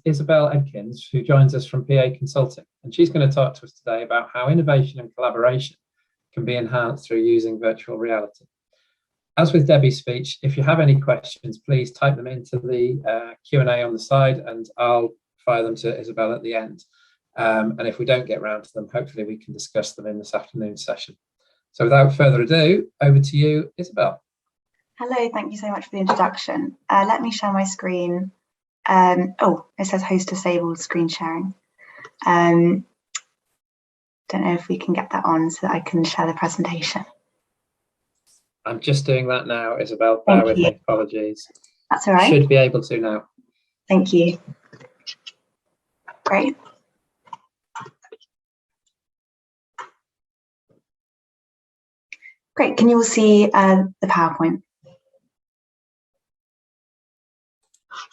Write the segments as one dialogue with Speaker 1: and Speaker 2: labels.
Speaker 1: Isabel Edkins, who joins us from PA Consulting, and she's going to talk to us today about how innovation and collaboration can be enhanced through using virtual reality. As with Debbie's speech, if you have any questions, please type them into the Q&A on the side, and I'll fire them to Isabel at the end. And if we don't get around to them, hopefully we can discuss them in this afternoon's session. So without further ado, over to you, Isabel.
Speaker 2: Hello, thank you so much for the introduction. Let me share my screen. Oh, it says host disabled screen sharing. Don't know if we can get that on so that I can share the presentation.
Speaker 1: I'm just doing that now, Isabel. Bear with me, apologies.
Speaker 2: That's all right.
Speaker 1: Should be able to now.
Speaker 2: Thank you. Great. Great, can you all see the PowerPoint?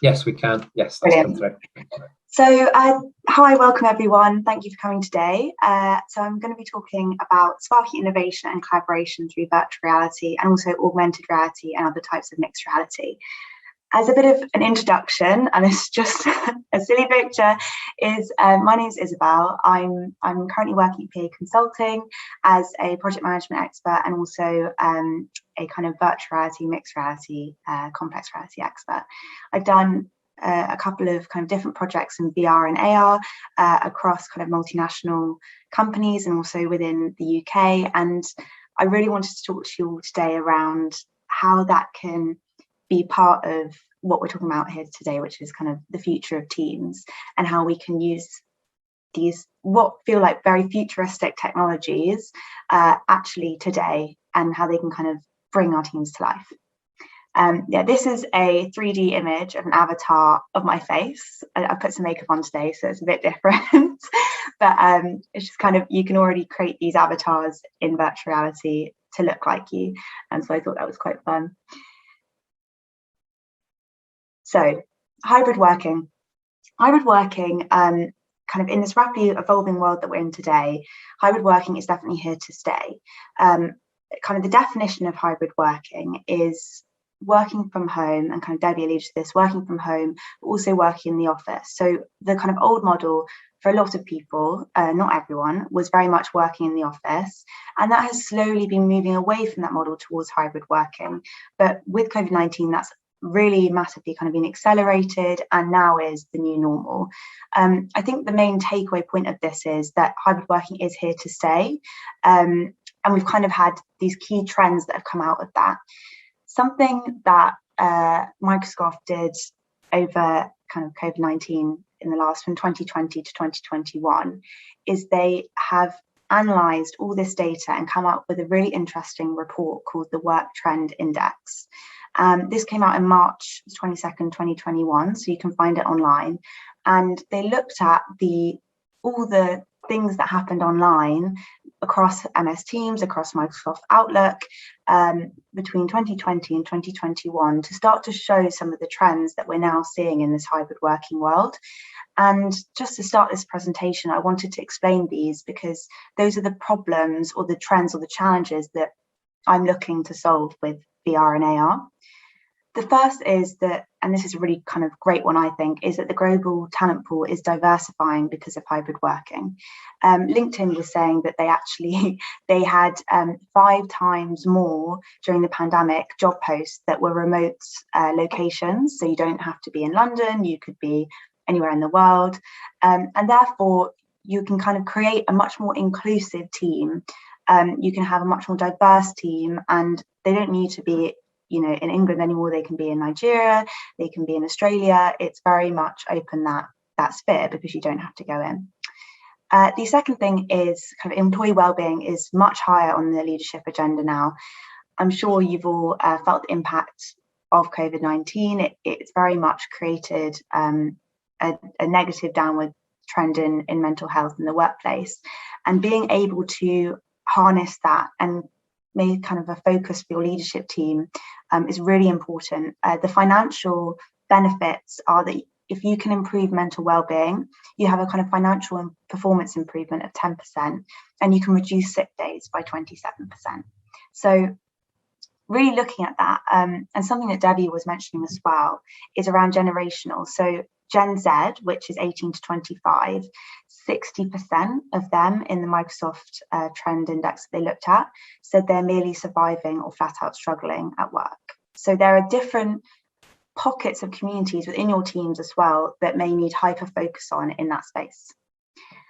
Speaker 1: Yes, we can. Yes, that's come through.
Speaker 2: So, hi, welcome everyone. Thank you for coming today. So I'm going to be talking about sparking innovation and collaboration through virtual reality and also augmented reality and other types of mixed reality. As a bit of an introduction, and it's just a silly picture, is my name is Isabel. I'm currently working at PA Consulting as a project management expert and also a kind of virtual reality, mixed reality, complex reality expert. I've done a couple of kind of different projects in VR and AR across kind of multinational companies and also within the UK. And I really wanted to talk to you all today around how that can be part of what we're talking about here today, which is kind of the future of teams and how we can use these what feel like very futuristic technologies actually today and how they can kind of bring our teams to life. Yeah, this is a 3D image of an avatar of my face. I put some makeup on today, so it's a bit different, but it's just kind of, you can already create these avatars in virtual reality to look like you. And so I thought that was quite fun. So hybrid working, kind of in this rapidly evolving world that we're in today, hybrid working is definitely here to stay. Kind of the definition of hybrid working is working from home, and kind of Debbie alluded to this, working from home, but also working in the office. So the kind of old model for a lot of people, not everyone, was very much working in the office. And that has slowly been moving away from that model towards hybrid working. But with COVID-19, that's really massively kind of been accelerated and now is the new normal. I think the main takeaway point of this is that hybrid working is here to stay. And we've kind of had these key trends that have come out of that. Something that Microsoft did over kind of COVID-19 in the last, from 2020 to 2021, is they have analysed all this data and come up with a really interesting report called the Work Trend Index. This came out in March 22nd, 2021, so you can find it online. And they looked at all the things that happened online across MS Teams, across Microsoft Outlook, between 2020 and 2021 to start to show some of the trends that we're now seeing in this hybrid working world. And just to start this presentation, I wanted to explain these because those are the problems or the trends or the challenges that I'm looking to solve with VR and AR. The first is that, and this is a really kind of great one, I think, is that the global talent pool is diversifying because of hybrid working. LinkedIn was saying that they had 5 times more during the pandemic job posts that were remote locations. So you don't have to be in London, you could be anywhere in the world. And therefore, you can kind of create a much more inclusive team. You can have a much more diverse team, and they don't need to be, you know, in England anymore. They can be in Nigeria, they can be in Australia. It's very much open that sphere because you don't have to go in. The second thing is kind of employee wellbeing is much higher on the leadership agenda now. I'm sure you've all felt the impact of COVID-19. It's very much created a negative downward trend in mental health in the workplace, and being able to harness that and make kind of a focus for your leadership team is really important. The financial benefits are that if you can improve mental well-being, you have a kind of financial and performance improvement of 10%, and you can reduce sick days by 27%. So really looking at that, and something that Debbie was mentioning as well, is around generational. So Gen Z, which is 18 to 25, 60% of them in the Microsoft Trend Index that they looked at said they're merely surviving or flat out struggling at work. So there are different pockets of communities within your teams as well that may need hyper focus on in that space.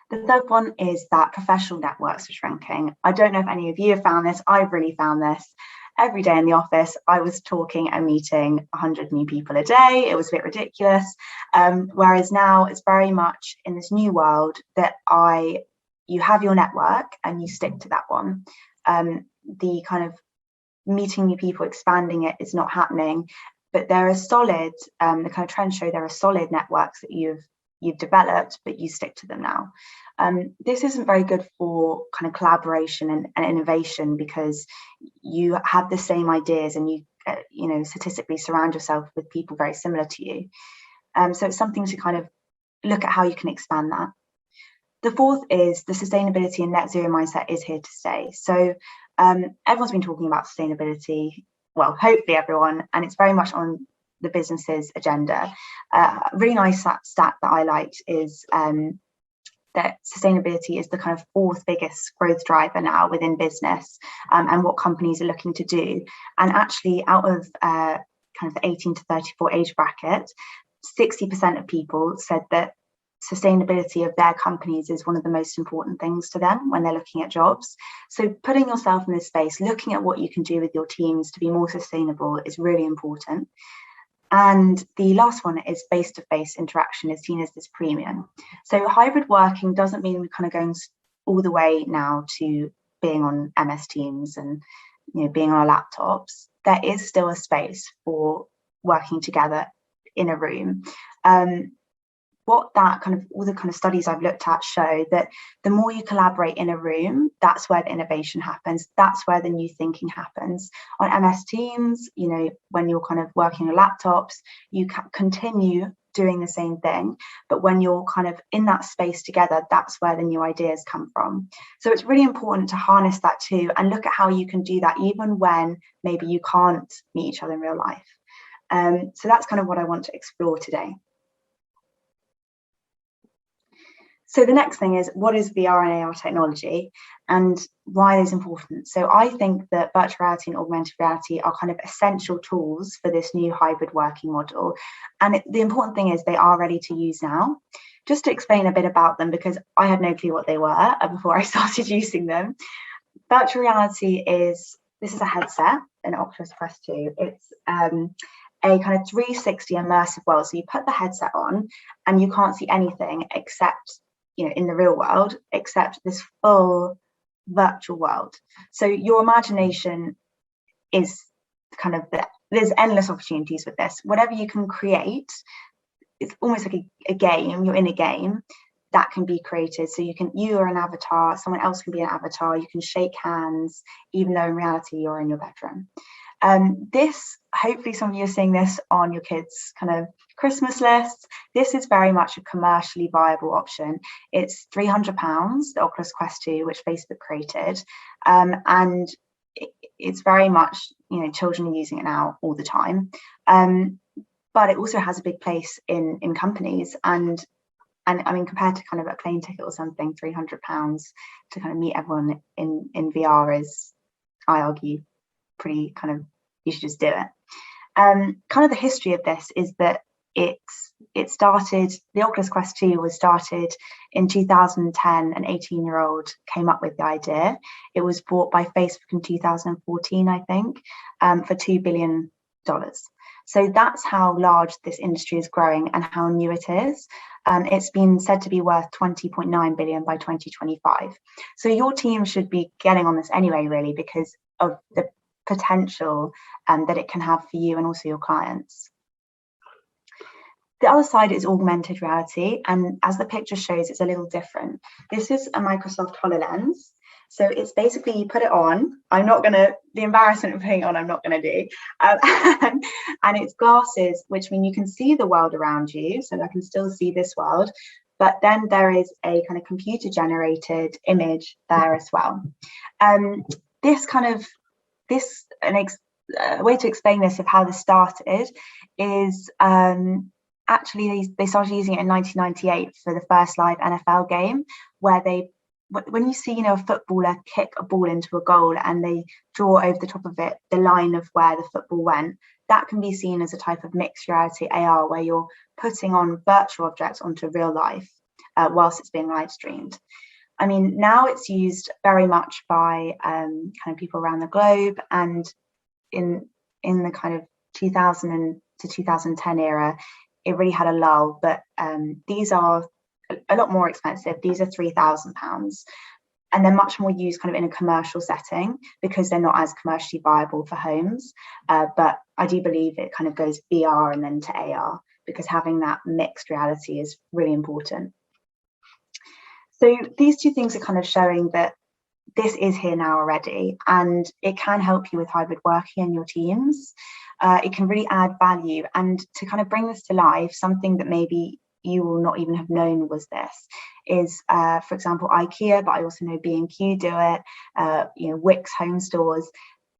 Speaker 2: The third one is that professional networks are shrinking. I don't know if any of you have found this. I've really found this. Every day in the office, I was talking and meeting 100 new people a day. It was a bit ridiculous. Whereas now it's very much in this new world that you have your network and you stick to that one. The kind of meeting new people, expanding it is not happening, but there are solid, the kind of trends show there are solid networks that you've developed, but you stick to them now. This isn't very good for kind of collaboration and innovation, because you have the same ideas and you statistically surround yourself with people very similar to you. So it's something to kind of look at how you can expand that. The fourth is the sustainability and net zero mindset is here to stay. So everyone's been talking about sustainability, well, hopefully everyone, and it's very much on the business's agenda. A really nice stat that I liked is that sustainability is the kind of fourth biggest growth driver now within business, and what companies are looking to do. And actually, out of kind of the 18 to 34 age bracket, 60% of people said that sustainability of their companies is one of the most important things to them when they're looking at jobs. So putting yourself in this space, looking at what you can do with your teams to be more sustainable is really important. And the last one is face-to-face interaction is seen as this premium. So hybrid working doesn't mean we're kind of going all the way now to being on MS Teams and being on our laptops. There is still a space for working together in a room. What that kind of, all the kind of studies I've looked at show that the more you collaborate in a room, that's where the innovation happens. That's where the new thinking happens. On MS Teams, when you're kind of working on laptops, you can continue doing the same thing. But when you're kind of in that space together, that's where the new ideas come from. So it's really important to harness that too, and look at how you can do that even when maybe you can't meet each other in real life. So that's kind of what I want to explore today. So the next thing is, what is VR and AR technology and why it is important? So I think that virtual reality and augmented reality are kind of essential tools for this new hybrid working model. And the important thing is they are ready to use now. Just to explain a bit about them, because I had no clue what they were before I started using them. Virtual reality this is a headset, an Oculus Quest 2. It's a kind of 360 immersive world. So you put the headset on and you can't see anything except in the real world, except this full virtual world. So your imagination is kind of there's endless opportunities with this. Whatever you can create, it's almost like a game. You're in a game that can be created. So you are an avatar, someone else can be an avatar. You can shake hands, even though in reality you're in your bedroom. This, hopefully some of you are seeing this on your kids' kind of Christmas lists. This is very much a commercially viable option. It's £300, the Oculus Quest 2, which Facebook created. And it's very much, children are using it now all the time. But it also has a big place in companies. And I mean, compared to kind of a plane ticket or something, £300 to kind of meet everyone in VR is, I argue, pretty kind of, you should just do it. Kind of the history of this is that it started, the Oculus Quest 2 was started in 2010. An 18-year-old came up with the idea. It was bought by Facebook in 2014, I think, for $2 billion. So that's how large this industry is growing and how new it is. It's been said to be worth 20.9 billion by 2025. So your team should be getting on this anyway, really, because of the potential that it can have for you and also your clients. The other side is augmented reality, and as the picture shows, it's a little different. This is a Microsoft HoloLens. So it's basically, you put it on. The embarrassment of putting it on, I'm not going to do. And it's glasses, which mean you can see the world around you. So I can still see this world. But then there is a kind of computer generated image there as well. A way to explain this of how this started is actually they started using it in 1998 for the first live NFL game, where when you see, a footballer kick a ball into a goal and they draw over the top of it the line of where the football went, that can be seen as a type of mixed reality AR, where you're putting on virtual objects onto real life whilst it's being live streamed. I mean, now it's used very much by kind of people around the globe, and in the kind of 2000 to 2010 era, it really had a lull. But these are a lot more expensive. These are £3,000, and they're much more used kind of in a commercial setting because they're not as commercially viable for homes. But I do believe it kind of goes VR and then to AR, because having that mixed reality is really important. So these two things are kind of showing that this is here now already, and it can help you with hybrid working in your teams. It can really add value, and to kind of bring this to life, something that maybe you will not even have known was this is, for example, IKEA, but I also know B&Q do it, Wix home stores.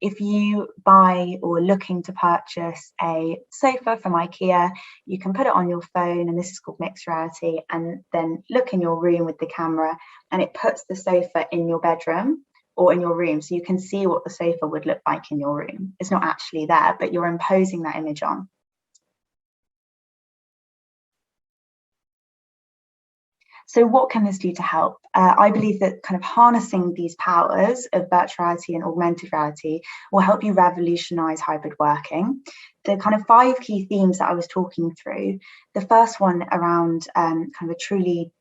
Speaker 2: If you buy or looking to purchase a sofa from IKEA, you can put it on your phone, and this is called mixed reality, and then look in your room with the camera, and it puts the sofa in your bedroom or in your room, so you can see what the sofa would look like in your room. It's not actually there, but you're imposing that image on. So what can this do to help? I believe that kind of harnessing these powers of virtual reality and augmented reality will help you revolutionize hybrid working. The kind of 5 key themes that I was talking through, the first one around kind of a truly,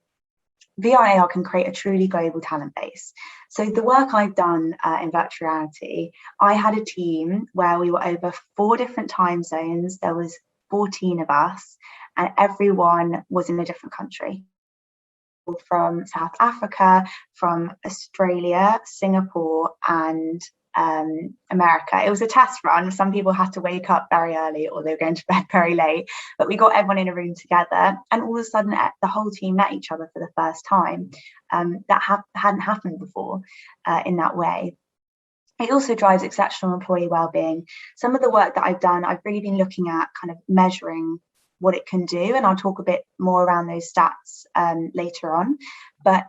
Speaker 2: VR and AR can create a truly global talent base. So the work I've done in virtual reality, I had a team where we were over 4 different time zones. There was 14 of us, and everyone was in a different country. From South Africa, from Australia, Singapore, and America. It was a test run. Some people had to wake up very early, or they were going to bed very late, but we got everyone in a room together, and all of a sudden the whole team met each other for the first time. That hadn't happened before in that way. It also drives exceptional employee well-being. Some of the work that I've done, I've really been looking at kind of measuring what it can do, and I'll talk a bit more around those stats later on. But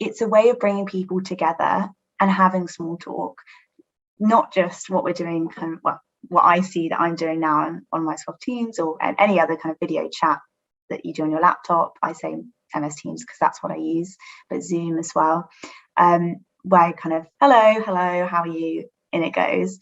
Speaker 2: it's a way of bringing people together and having small talk, not just what we're doing, kind of what I see that I'm doing now on Microsoft Teams or any other kind of video chat that you do on your laptop. I say MS Teams because that's what I use, but Zoom as well, where kind of hello, how are you? In it goes.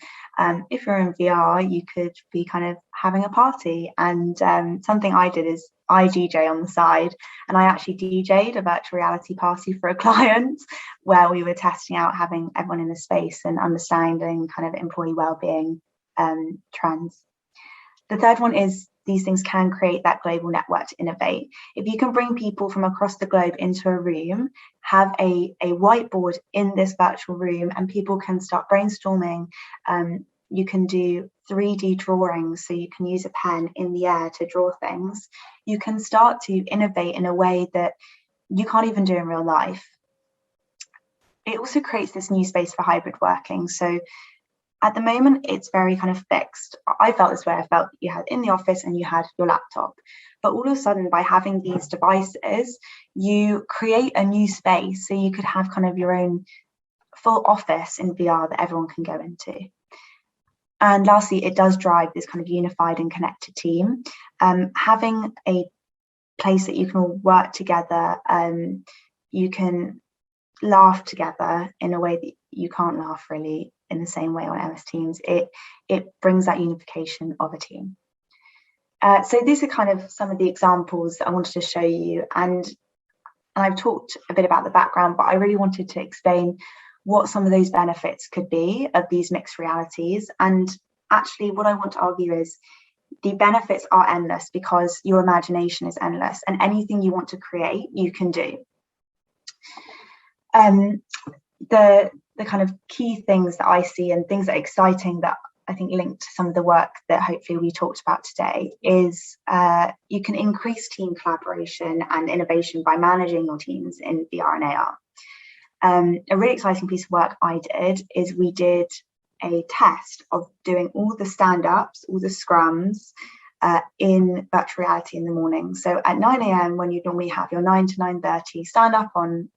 Speaker 2: If you're in VR, you could be kind of having a party, and something I did is I DJ on the side, and I actually DJ'd a virtual reality party for a client where we were testing out having everyone in a space and understanding kind of employee well-being trends. The third one is these things can create that global network to innovate. If you can bring people from across the globe into a room, have a whiteboard in this virtual room, and people can start brainstorming. You can do 3D drawings, so you can use a pen in the air to draw things. You can start to innovate in a way that you can't even do in real life. It also creates this new space for hybrid working. So at the moment, it's very kind of fixed. I felt this way. I felt you had in the office and you had your laptop. But all of a sudden, by having these devices, you create a new space. So you could have kind of your own full office in VR that everyone can go into. And lastly, it does drive this kind of unified and connected team. Having a place that you can all work together, you can laugh together in a way that you can't laugh really in the same way on MS Teams. It brings that unification of a team. So these are kind of some of the examples that I wanted to show you, and I've talked a bit about the background, but I really wanted to explain what some of those benefits could be of these mixed realities. And actually what I want to argue is the benefits are endless because your imagination is endless, and anything you want to create, you can do. The kind of key things that I see and things that are exciting that I think linked to some of the work that hopefully we talked about today is you can increase team collaboration and innovation by managing your teams in VR and AR. A really exciting piece of work I did is we did a test of doing all the stand-ups, all the scrums, in virtual reality in the morning. So at 9 a.m, when you normally have your 9 to 9:30 stand up on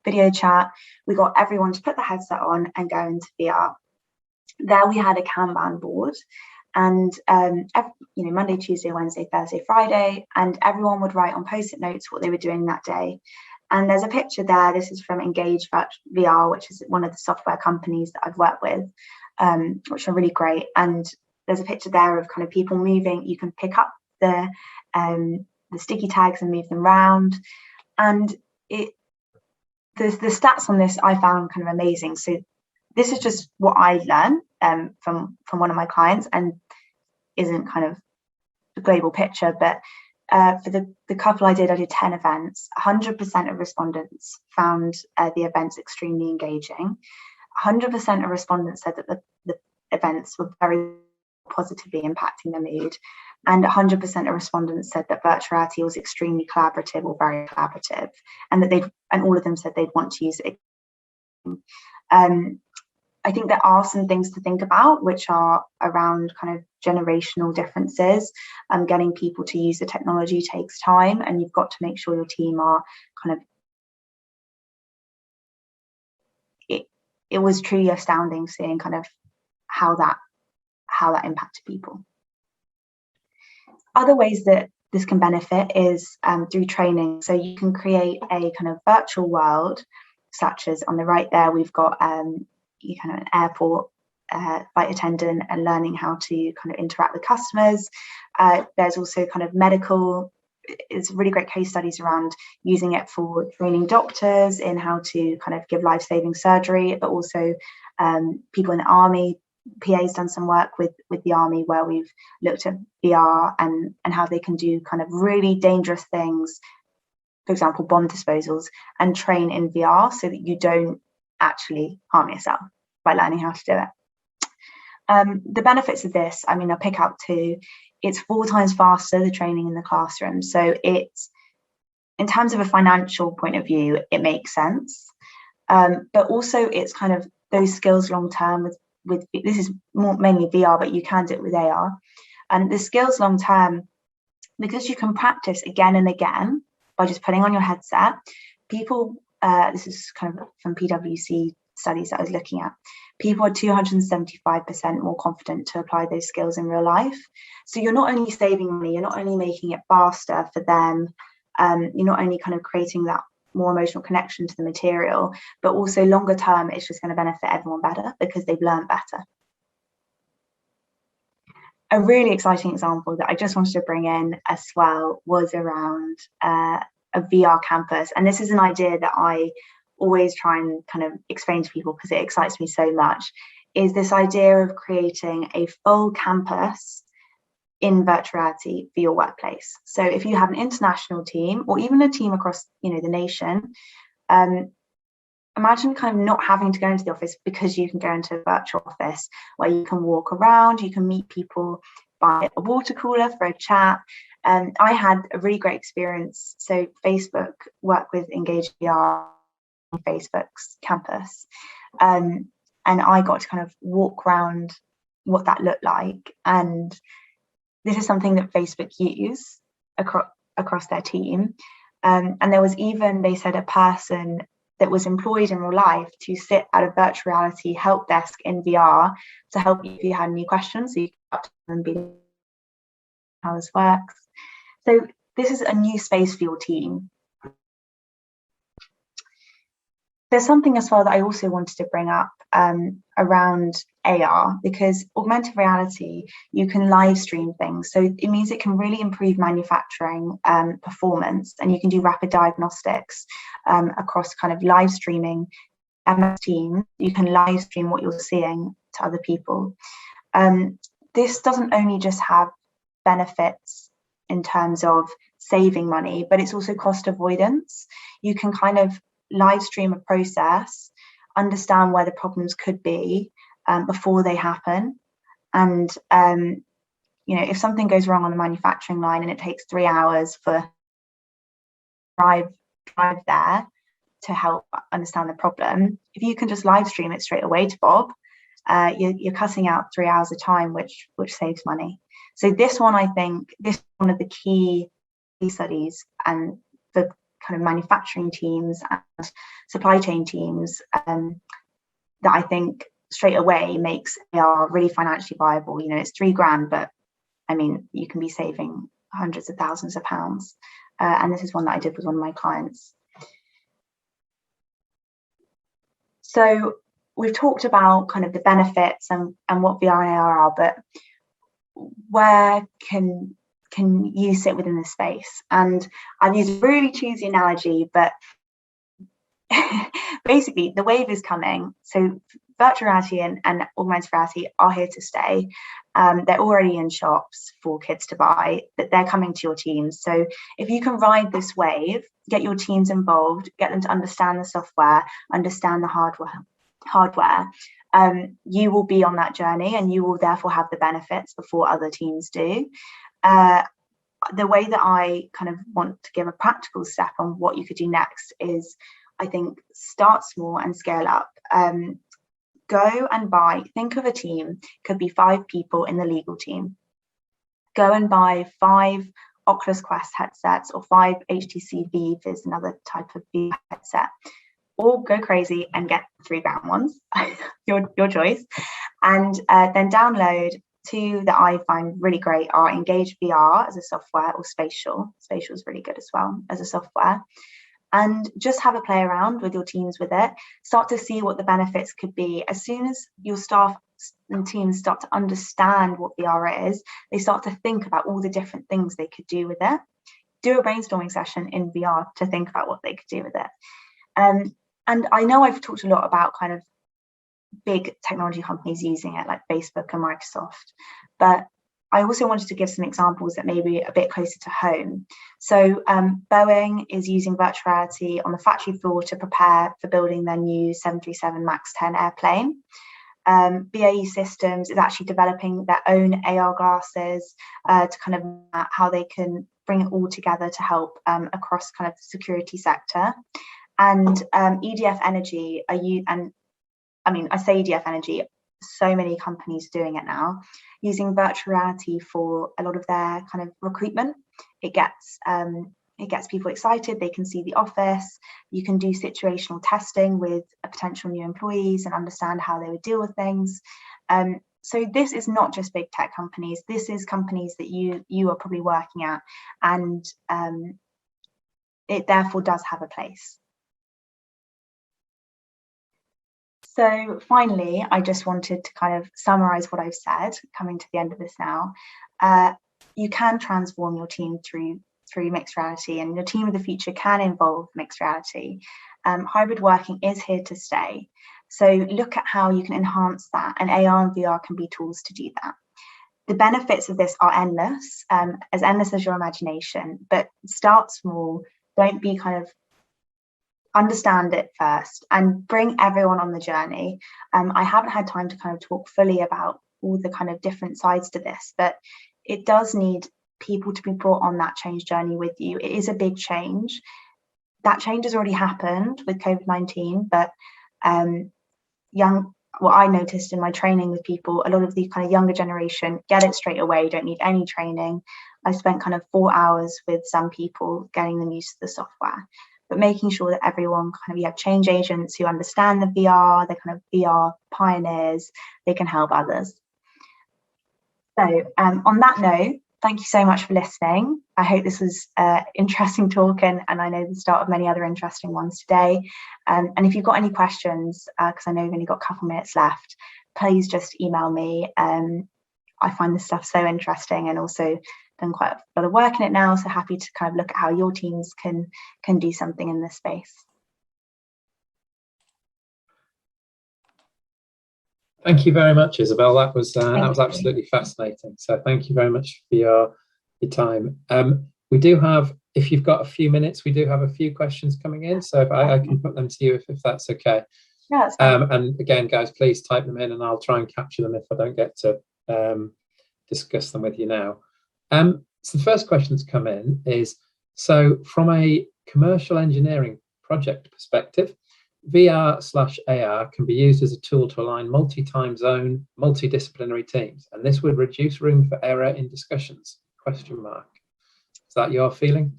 Speaker 2: video chat, we got everyone to put the headset on and go into VR. There we had a Kanban board, and Monday, Tuesday, Wednesday, Thursday, Friday, and everyone would write on post-it notes what they were doing that day. And there's a picture there. This is from Engage VR, which is one of the software companies that I've worked with, which are really great. And there's a picture there of kind of people moving. You can pick up the sticky tags and move them around. And the stats on this I found kind of amazing. So this is just what I learned from one of my clients, and isn't kind of the global picture, but for the couple I did 10 events. 100% of respondents found the events extremely engaging. 100% of respondents said that the events were very positively impacting their mood, and 100% of respondents said that virtual reality was extremely collaborative or very collaborative, and that all of them said they'd want to use it. I think there are some things to think about, which are around kind of generational differences. Getting people to use the technology takes time, and you've got to make sure your team are kind of. It was truly astounding seeing kind of how that impacted people. Other ways that this can benefit is through training. So you can create a kind of virtual world, such as on the right there, we've got an airport flight attendant and learning how to kind of interact with customers. There's also kind of medical. It's really great case studies around using it for training doctors in how to kind of give life-saving surgery, but also people in the army. PA's done some work with the army where we've looked at VR and how they can do kind of really dangerous things, for example, bomb disposals, and train in VR so that you don't actually harm yourself by learning how to do it. The benefits of this, I mean, I'll pick out two. It's 4 times faster, the training in the classroom. So it's, in terms of a financial point of view, it makes sense. But also it's kind of those skills long term with this is mainly VR, but you can do it with AR. And the skills long term, because you can practice again and again by just putting on your headset. People, this is kind of from PwC studies that I was looking at, people are 275% more confident to apply those skills in real life. So you're not only saving money, you're not only making it faster for them, you're not only kind of creating that more emotional connection to the material, but also longer term, it's just going to benefit everyone better because they've learned better. A really exciting example that I just wanted to bring in as well was around a VR campus. And this is an idea that I always try and kind of explain to people because it excites me so much, is this idea of creating a full campus in virtual reality for your workplace. So if you have an international team or even a team across, the nation, imagine kind of not having to go into the office because you can go into a virtual office where you can walk around, you can meet people, buy a water cooler for a chat. I had a really great experience. So Facebook worked with Engage VR on Facebook's campus. And I got to kind of walk around what that looked like. And this is something that Facebook use across their team. And there was even, they said, a person that was employed in real life to sit at a virtual reality help desk in VR to help you if you had any questions. So you can up to them and be how this works. So this is a new space for your team. There's something as well that I also wanted to bring up around AR, because augmented reality, you can live stream things. So it means it can really improve manufacturing performance, and you can do rapid diagnostics across kind of live streaming. MS Teams, you can live stream what you're seeing to other people. This doesn't only just have benefits in terms of saving money, but it's also cost avoidance. You can kind of live stream a process, understand where the problems could be before they happen. And, if something goes wrong on the manufacturing line and it takes 3 hours for drive there to help understand the problem, if you can just live stream it straight away to Bob, you're cutting out 3 hours of time, which saves money. So this one, I think, this is one of the key studies, and for kind of manufacturing teams and supply chain teams, that I think straight away makes AR really financially viable. You know, it's £3,000, but I mean, you can be saving hundreds of thousands of pounds. And this is one that I did with one of my clients. So we've talked about kind of the benefits and what VR and AR are, but where can you sit within this space? And I've used a really cheesy analogy, but basically the wave is coming. So virtual reality and augmented reality are here to stay. They're already in shops for kids to buy, but they're coming to your teams. So if you can ride this wave, get your teams involved, get them to understand the software, understand the hardware, you will be on that journey, and you will therefore have the benefits before other teams do. The way that I kind of want to give a practical step on what you could do next is, I think, start small and scale up. Go and buy, think of a team, could be 5 people in the legal team. Go and buy 5 Oculus Quest headsets or 5 HTC Vive is another type of VR headset. Or go crazy and get £3,000 ones, your choice. And then download 2 that I find really great are Engage VR as a software, or Spatial. Spatial is really good as well as a software. And just have a play around with your teams with it. Start to see what the benefits could be. As soon as your staff and teams start to understand what VR is, they start to think about all the different things they could do with it. Do a brainstorming session in VR to think about what they could do with it. And I know I've talked a lot about kind of big technology companies using it, like Facebook and Microsoft, but I also wanted to give some examples that may be a bit closer to home. So Boeing is using virtual reality on the factory floor to prepare for building their new 737 MAX 10 airplane. BAE Systems is actually developing their own AR glasses to kind of map how they can bring it all together to help across kind of the security sector. And EDF Energy I say EDF Energy, so many companies doing it now, using virtual reality for a lot of their kind of recruitment. It gets people excited. They can see the office. You can do situational testing with potential new employees and understand how they would deal with things. So this is not just big tech companies. This is companies that you are probably working at, and it therefore does have a place. So finally, I just wanted to kind of summarize what I've said, coming to the end of this now. You can transform your team through mixed reality, and your team of the future can involve mixed reality. Hybrid working is here to stay. So look at how you can enhance that, and AR and VR can be tools to do that. The benefits of this are endless as your imagination, but start small. Don't be kind of, understand it first and bring everyone on the journey. I haven't had time to kind of talk fully about all the kind of different sides to this, but it does need people to be brought on that change journey with you. It is a big change. That change has already happened with COVID-19, but what I noticed in my training with people, a lot of the kind of younger generation get it straight away, don't need any training. I spent kind of 4 hours with some people getting them used to the software, but making sure that everyone kind of, you have change agents who understand the VR, they're kind of VR pioneers, they can help others. So on that note, thank you so much for listening. I hope this was interesting talk, and I know the start of many other interesting ones today. And if you've got any questions, because I know we've only got a couple minutes left, please just email me. I find this stuff so interesting, and also done quite a lot of work in it now, so happy to kind of look at how your teams can do something in this space.
Speaker 1: Thank you very much, Isabel. That was absolutely fascinating. So thank you very much for your time. We do have, if you've got a few minutes, we do have a few questions coming in. So if I can put them to you, if that's okay.
Speaker 2: Yeah, that's fine.
Speaker 1: And again, guys, please type them in, and I'll try and capture them if I don't get to discuss them with you now. So the first question to come in is, so from a commercial engineering project perspective, VR/AR can be used as a tool to align multi-time zone, multidisciplinary teams, and this would reduce room for error in discussions? Question mark. Is that your feeling?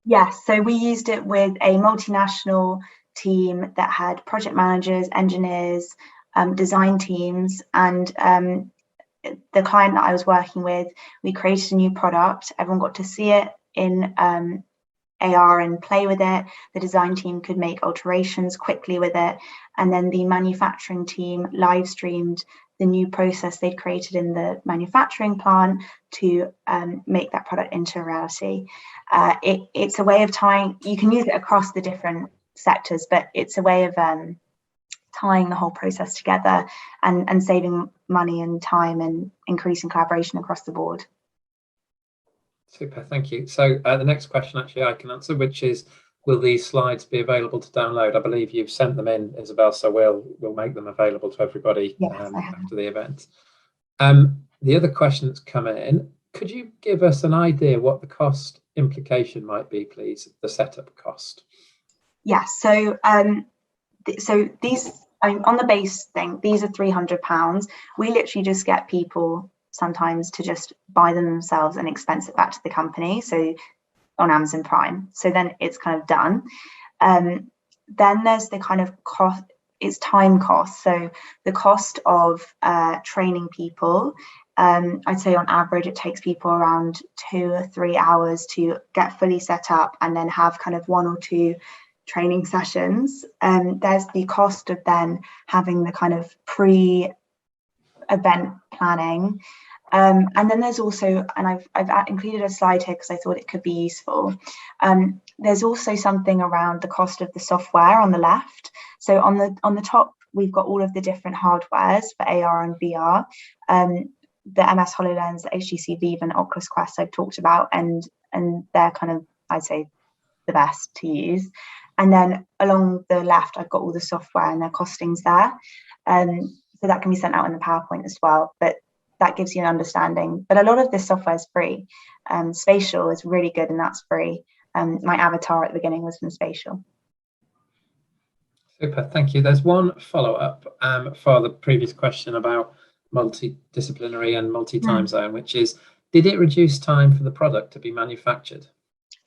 Speaker 2: Yes, so we used it with a multinational team that had project managers, engineers, design teams, and the client that I was working with, we created a new product. Everyone got to see it in AR and play with it. The design team could make alterations quickly with it, and then the manufacturing team live streamed the new process they'd created in the manufacturing plant to make that product into reality. It's a way of tying, you can use it across the different sectors, but it's a way of tying the whole process together and saving money and time and increasing collaboration across the board.
Speaker 1: Super, thank you. So the next question actually I can answer, which is, will these slides be available to download? I believe you've sent them in, Isabel, so we'll make them available to everybody after the event. The other question that's come in, could you give us an idea what the cost implication might be, please, the setup cost?
Speaker 2: Yes, so these, on the base thing, these are £300. We literally just get people sometimes to just buy them themselves and expense it back to the company, so on Amazon Prime. So then it's kind of done. Then there's the kind of cost, it's time cost. So the cost of training people, I'd say on average it takes people around 2 or 3 hours to get fully set up and then have kind of 1 or 2 training sessions. There's the cost of then having the kind of pre-event planning. And then there's also, and I've included a slide here because I thought it could be useful. There's also something around the cost of the software on the left. So on the top, we've got all of the different hardwares for AR and VR. The MS HoloLens, the HTC Vive and Oculus Quest I've talked about, and they're kind of, I'd say, the best to use. And then along the left, I've got all the software and their costings there. So that can be sent out in the PowerPoint as well, but that gives you an understanding. But a lot of this software is free. Spatial is really good and that's free. My avatar at the beginning was from Spatial.
Speaker 1: Super, thank you. There's one follow-up for the previous question about multidisciplinary and multi-time zone, which is, did it reduce time for the product to be manufactured?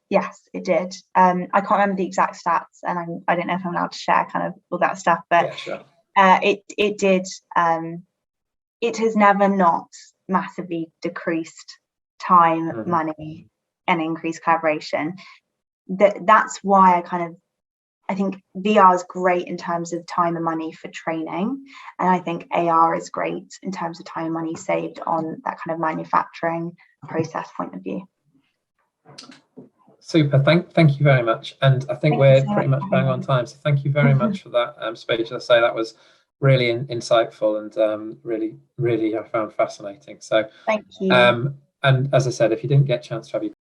Speaker 2: Yes, it did. I can't remember the exact stats, and I don't know if I'm allowed to share kind of all that stuff, but
Speaker 1: yeah, sure.
Speaker 2: It did. It has never not massively decreased time, money, and increased collaboration. That's why I think VR is great in terms of time and money for training, and I think AR is great in terms of time and money saved on that kind of manufacturing process point of view.
Speaker 1: Super, thank you very much. And I think we're pretty much bang on time, so thank you very much for that speech. As I say, that was really insightful and really I found fascinating. So
Speaker 2: thank you.
Speaker 1: And as I said, if you didn't get a chance to have your